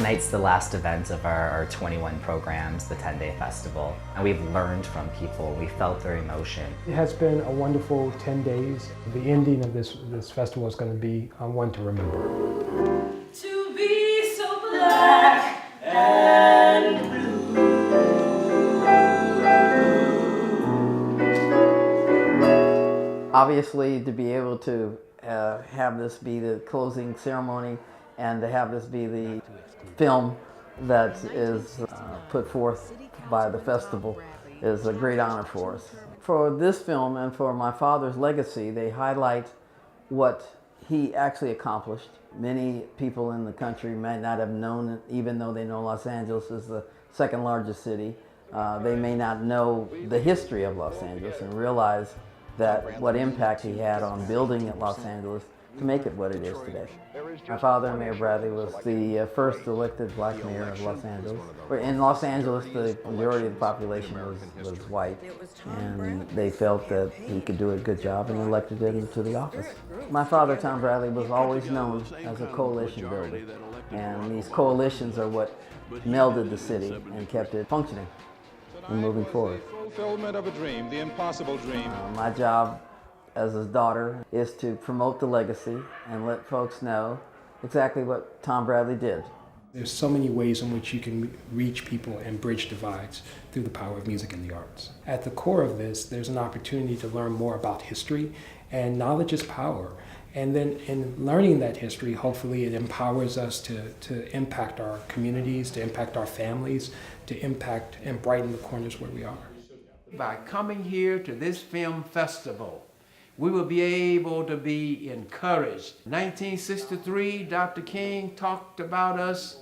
Tonight's the last event of our 21 programs, the 10-day festival. And we've learned from people, we felt their emotion. It has been a wonderful 10 days. The ending of this festival is going to be one to remember. To be so black and blue. Obviously, to be able to have this be the closing ceremony and to have this be the film that is put forth by the festival is a great honor for us. For this film and for my father's legacy, they highlight what he actually accomplished. Many people in the country might not have known it, even though they know Los Angeles is the second largest city. They may not know the history of Los Angeles and realize that what impact he had on building at Los Angeles to make it what it is today. My father, Mayor Bradley, was the first elected black mayor of Los Angeles. In Los Angeles, the majority of the population was white, and they felt that he could do a good job and elected him to the office. My father, Tom Bradley, was always known as a coalition builder, and these coalitions are what melded the city and kept it functioning and moving forward. Fulfillment of a dream, the impossible dream. My job as his daughter is to promote the legacy and let folks know exactly what Tom Bradley did. There's so many ways in which you can reach people and bridge divides through the power of music and the arts. At the core of this, there's an opportunity to learn more about history, and knowledge is power. And then in learning that history, hopefully it empowers us to impact our communities, to impact our families, to impact and brighten the corners where we are. By coming here to this film festival, we will be able to be encouraged. 1963, Dr. King talked about us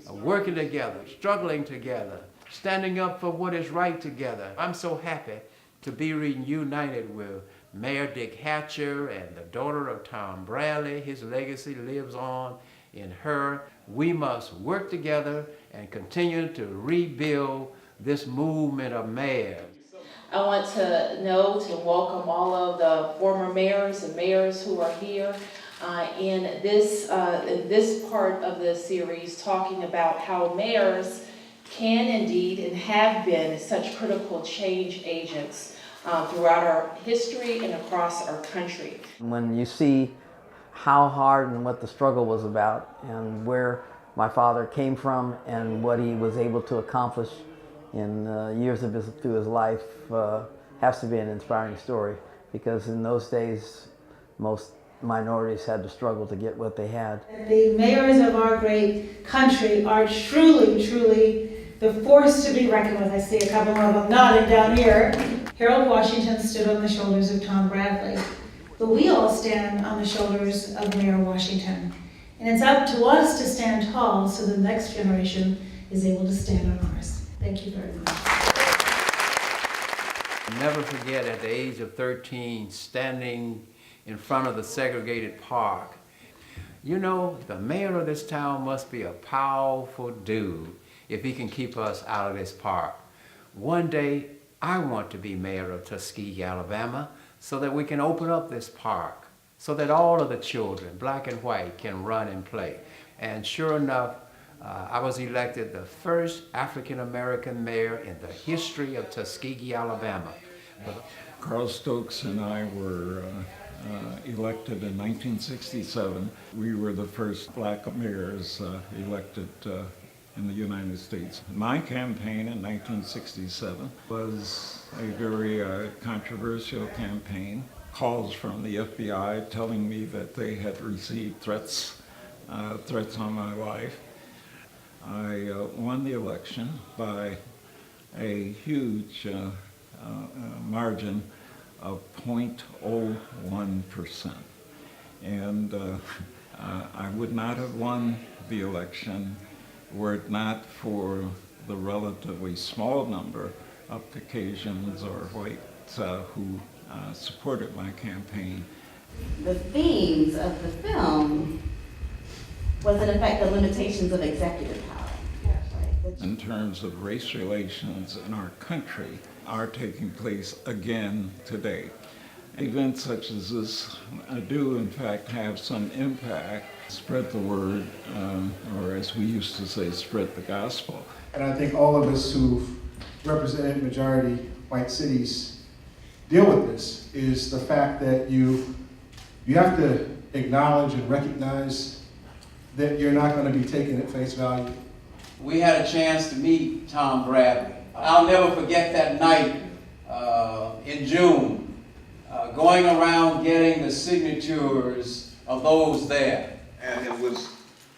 working together, struggling together, standing up for what is right together. I'm so happy to be reunited with Mayor Dick Hatcher and the daughter of Tom Bradley. His legacy lives on in her. We must work together and continue to rebuild this movement of mayors. I want to welcome all of the former mayors and mayors who are here in this part of the series, talking about how mayors can indeed and have been such critical change agents throughout our history and across our country. When you see how hard and what the struggle was about and where my father came from and what he was able to accomplish in years of through his life, has to be an inspiring story, because in those days most minorities had to struggle to get what they had. The mayors of our great country are truly the force to be reckoned with. I see a couple of them nodding down here. Harold Washington stood on the shoulders of Tom Bradley, but we all stand on the shoulders of Mayor Washington. And it's up to us to stand tall so the next generation is able to stand on ours. Thank you very much. Never forget, at the age of 13, standing in front of the segregated park. You know, the mayor of this town must be a powerful dude if he can keep us out of this park. One day, I want to be mayor of Tuskegee, Alabama, so that we can open up this park, so that all of the children, black and white, can run and play. And sure enough, I was elected the first African-American mayor in the history of Tuskegee, Alabama. Carl Stokes and I were elected in 1967. We were the first black mayors elected in the United States. My campaign in 1967 was a very controversial campaign. Calls from the FBI telling me that they had received threats on my life. I won the election by a huge margin of 0.01%. And I would not have won the election were it not for the relatively small number of Caucasians or whites who supported my campaign. The themes of the film was in effect the limitations of executive power. In terms of race relations in our country are taking place again today. Events such as this do in fact have some impact, spread the word, or as we used to say, spread the gospel. And I think all of us who've represented majority white cities deal with this, is the fact that you have to acknowledge and recognize that you're not going to be taken at face value. We had a chance to meet Tom Bradley. I'll never forget that night in June, going around getting the signatures of those there. And it was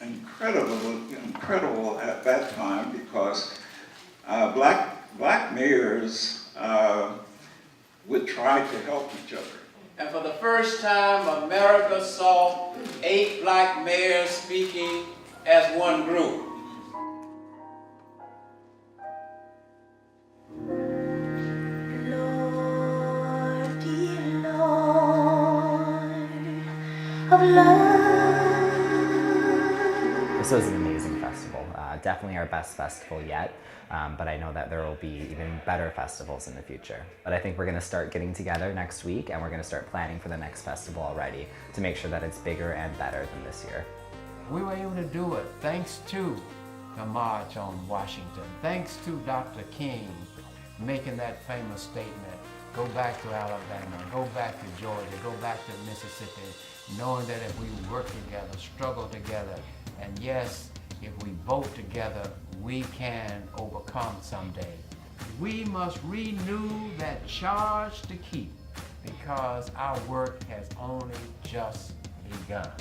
incredible at that time because black mayors would try to help each other. And for the first time, America saw 8 black mayors speaking as one group. Lord, dear Lord of love. This was an amazing festival, definitely our best festival yet, but I know that there will be even better festivals in the future. But I think we're going to start getting together next week, and we're going to start planning for the next festival already to make sure that it's bigger and better than this year. We were able to do it thanks to the March on Washington, thanks to Dr. King making that famous statement, go back to Alabama, go back to Georgia, go back to Mississippi, knowing that if we work together, struggle together, and yes, if we vote together, we can overcome someday. We must renew that charge to keep, because our work has only just begun.